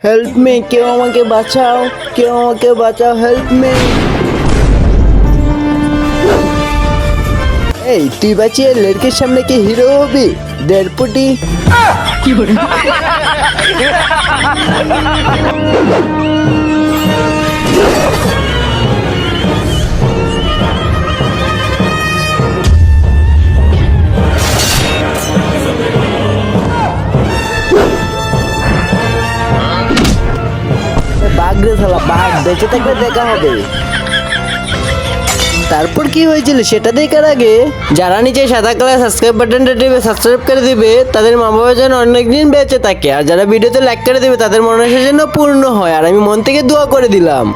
Help me, কেউ আমাকে বাঁচাও, কেউ আমাকে বাঁচাও, হেল্প মি। এই তুই বাঁচিয়ে লড়কির সামনে কি হিরো হবি? দেড়পুটি। বাঘ রে শালা বাঘ, বেঁচে থাকলে দেখা হবে। তারপর কি হয়েছিল সেটা দেখার আগে যারা নিচে সাদা কালার সাবস্ক্রাইব বাটনটা টিপে সাবস্ক্রাইব করে দিবে তাদের মা বাবা যেন অনেকদিন বেঁচে থাকে, আর যারা ভিডিওতে লাইক করে দিবে তাদের মনের আশা যেন পূর্ণ হয়, আর আমি মন থেকে দোয়া করে দিলাম।